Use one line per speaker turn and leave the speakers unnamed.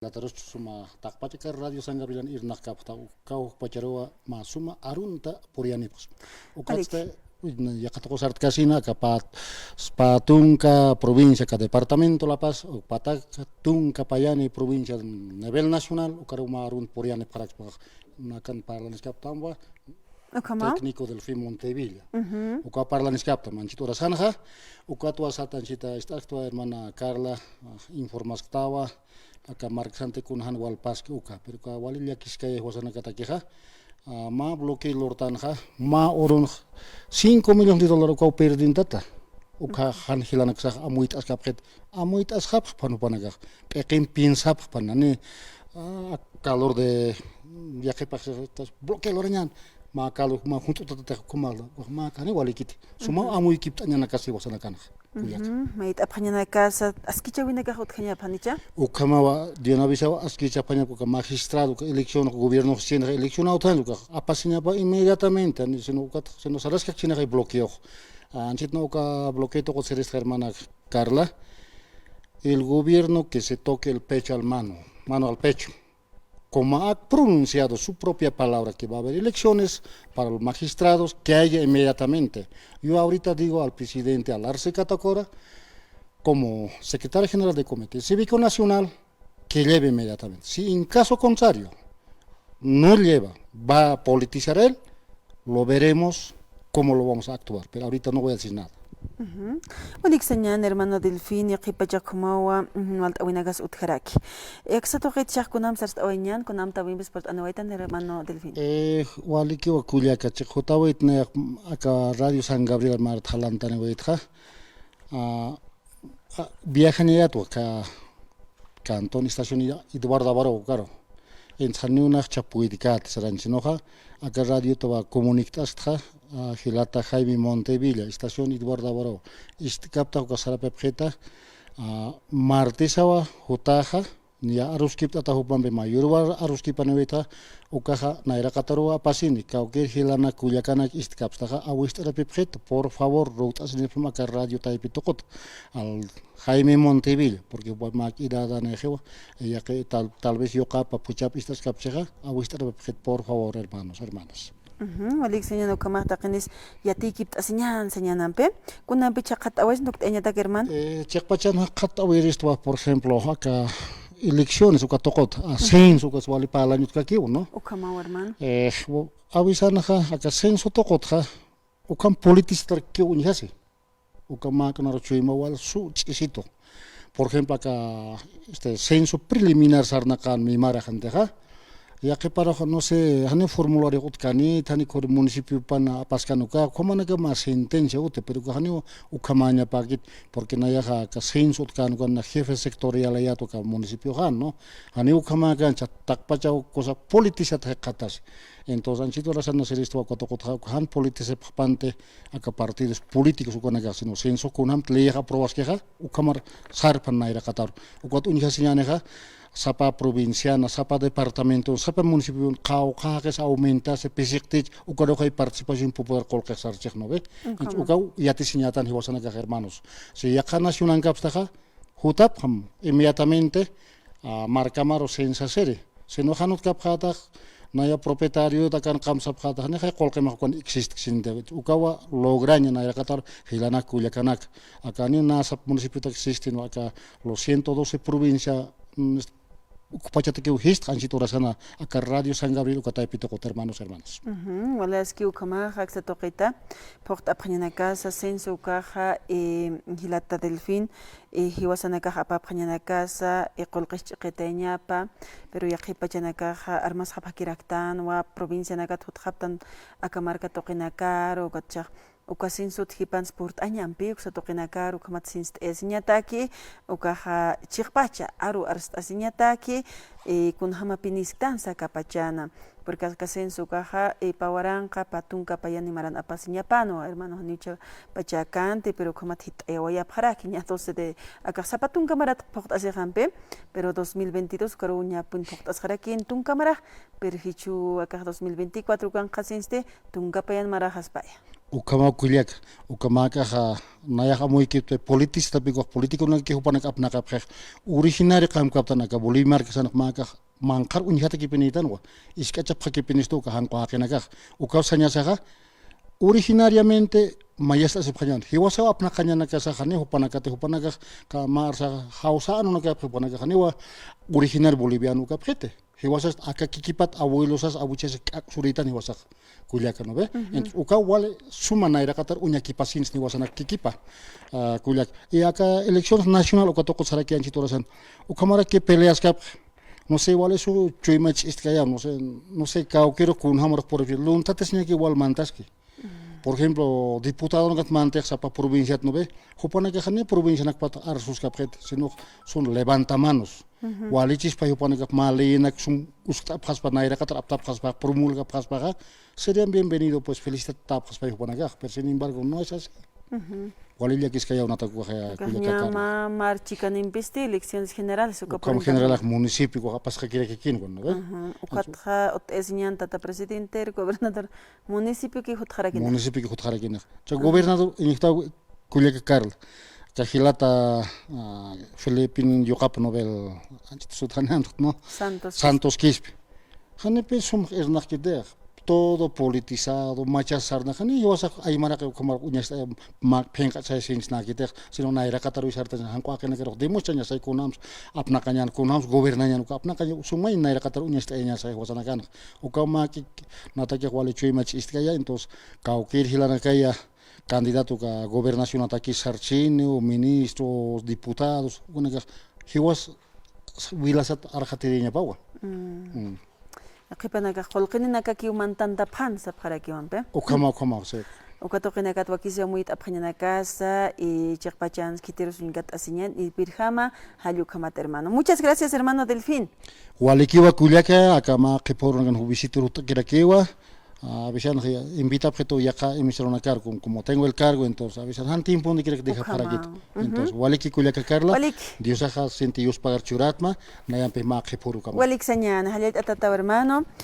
Lataros suma takpachaka radio sangabilan irnak kapta kau pacharoa masuma arunta purianipos. Ukatste yakatako sart kasina kapat spatunka provincia ka departamento La Paz patak tunka payani provincia nivel nacional ukaruma arun puriani parak nakan parlanes kaptamba técnico del FIM Montevilla. Uka parlanes kapta manchito rasanja ukatua satanchita esta hermana Carla informastaba acá marxante kun han wal pas uka pero ka walil yakis kay hosana kata keha ma bloque lortanja ma oron 5 millones de dólares ko perdin tata uka han hilana ksa amuit as kapret amuit as khap panu panaga pekin pinsap panani calor de viaje pas bloque lorenyan ma kalu ma junto tata kumal ma kani walikit suma amu ikip tanya nakasi wasana kana
Mait apanyana casa askicha wina ka hot kanya panicha
ukama de una vez askicha panya ko magistrado ko elección ko gobierno sin elección autan ko apasinya pa inmediatamente ni sino se nos salas que china bloqueo anchit no ka bloqueo ko ser hermana Carla el gobierno que se toque el pecho al mano al pecho como ha pronunciado su propia palabra que va a haber elecciones para los magistrados, que haya inmediatamente. Yo ahorita digo al presidente Alarce Catacora, como secretario general del Comité Cívico Nacional, que lleve inmediatamente. Si en caso contrario no lleva, va a politizar él, lo veremos cómo lo vamos a actuar, pero ahorita no voy a decir nada.
Unik senyan hermano Delfín yaqipa jakumawa walta winagas utjaraki. Eksato qitchaq kunam sars awañan kunam tawimbis por anawaitan hermano Delfín.
Waliki wa kuliaka chikutawit ne aka Radio San Gabriel Mart halantane waitja. Viajaniyat wa ka Cantón Estación Eduardo Baró claro. En Sanuna chapuidikat saranchinoja aka radio toba comunictastja Gilata Jaime Montevilla, estación Eduardo Baró. Capta ko sarape pjeta martesawa hutaja ya aruskip tata hupambe mayurwa aruskip aneweta ukaja naira kataru apasini kauker hilana kuyakana istkapstaja awistara pjeta por favor rutas en el ka radio taipitokot al Jaime Montevilla porque mak idada nejewa ya que tal vez yo capa puchap istas kapcheja awistara pjeta por favor hermanas.
Walik señano kamah taqinis yati kipt asinyan señanampe kunampe chaqat awais ndukt eñata german
chaqpachan qat awirist wa por ejemplo acá elecciones uka tokot censo uka swali pala nyut ka kiu no
ukama hermano
avisana acá censo tokot ukam politistar kiu nyasi ukama kana rochuima wal su chiquisito por ejemplo acá este censo preliminar sarnakan mi mara gente ya que para no sé hane formulario utkani tani kor municipio pana paskanuka komana ka ma sentencia ute pero hane ukamanya pakit porque na ya ka censo utkan con na jefe sectorial ya to ka municipio han no hane ukama kan takpacha cosa politiza katas entonces anchito rasan no ser esto ko han politice pante aka partidos políticos ukana ka sino censo kunam tleja provas que ukamar sarpan na ira katar ukot unya sinyane sapa provinciana, sapa departamento, sapa municipio, que se aumenta, se percentage, ukado hay participación popular kolkar sarchek no ve, ukau ya te señatan hiwasana ka hermanos. Si ya kana nacional kapstaja, hutap ham inmediatamente marcamaro sensa sere. Se no hanut kapjata naya propietario takan kamsap khata ne khay kolke ma kon exist sinde ukawa lograña na katar hilana kuliakanak akani na sap municipio tak existe no aka los 112 provincia Ocupachate que ujist, anchito rasana, acá Radio San Gabriel, Ucataypito, hermanos.
Wala es que Ucama, Jaxa Toqueta, Porta Prañana Casa, Censo Caja, Gilata Delfín, Hiwasana Caja, Paprañana Casa, Colquech Reteñapa, pero Yaqipachana Caja, Armas Japaquiractan, Wa Provincia Nagat Haptan, Acamarca Toquenacar, o Gatcha. Ukasin sut hipan sport anyampi uksa toqinakar ukamat sinst esiñataki ukaja chiqpacha aru arst asiñataki kun hama pinistan sakapachana porque akasen sukaja pawaranqa patunka payani maran apasiñapano hermano nicha pachacante pero ukamat hit waya paraki ñatose de akasa patunka marat poqt asihampe pero 2022 karuña pun poqt asjarakin tunka mara pero hichu akaj 2024 kan qasinste tunka payan mara haspaya
ukama kuliak ukama ka naya kamu ikip politis tapi kok politiko na ki hupanak apna kap khek originary kam kap tanaka bolimar ka sanak maka mangkar unyata ki pinitan wa iska chap ki pinisto ka han ko hakena ka ukaw sanya saka originariamente mayasta se phanyan hiwasa apna kanyana ka sa khane hupanaka te hupanaka ka mar sa hausa anu na ka hupanaka khane wa original boliviano ka phete hiwasa aka kikipat abuelosas abuches suritan hiwasa kuliaka no be uka wale suma naira katar unya kipasins ni wasana kikipa kuliak y aka elecciones nacional uka toko saraki anchi torasan uka mara que peleas kap no sé wale su chuimach istkaya no sé ka quiero kun hamar por vilun tatesnya ki wal mantaski por ejemplo diputado no kat mantek sa pa provincia no be hopana que khane provincia nak pat arsus kap khet sino son levanta manos walichis pa hopana kap malina sum usta pas pa naira katar aptap pas pa promulga pas pa serían bienvenidos, pues felicitados para Juanaga, pero sin embargo no es así. Walilla que es que haya una tacuaja
Llama marchican impiste elecciones generales
como general municipio capaz que quiere que quien no ve.
Ukatha esñan tata presidente, gobernador municipio que jutjara quien.
Municipio que jutjara quien. Cha gobernador en esta culia Carl. Chahilata Filipin Yocap Nobel Sutanan no Santos Quispe. Hanepe sum es nakidea. Todo politizado, machasar na kani yo sa ay mana ko kamar unya sa pengka sa sins na kita sino na ira kataru sarta han ko akena kero demo chanya sa kunams apna kanyan kunams gobernanyan ko apna kanya sumay na ira kataru unya sa enya sa wasana kana o ka ma ki nata ke wale chui mach istkaya entonces ka o kir hilana kaya candidato ka gobernación ataki sarchine o ministros diputados una que he was wilasat arjatirinya pawa
Qhipanaka qolqinaka kiumantanta phansa pharakiwampe
okama se
ukatoqinaka twakisya muyit aphañanakasa y chiqpachans kitiros ungat asiñan y pirjama hallukamat hermano. Muchas gracias hermano Delfín.
Walikiwa kuliaka akama qiporungan hubisitu kirakiwa avisan invita a que ya emisaron a cargo como tengo el cargo entonces avisan han tiempo donde quiere que deja para aquí entonces waliki kuliaka Carla Dios ha sentido pagar churatma na yampe ma qiporu kama
walik sañan halyat atata hermano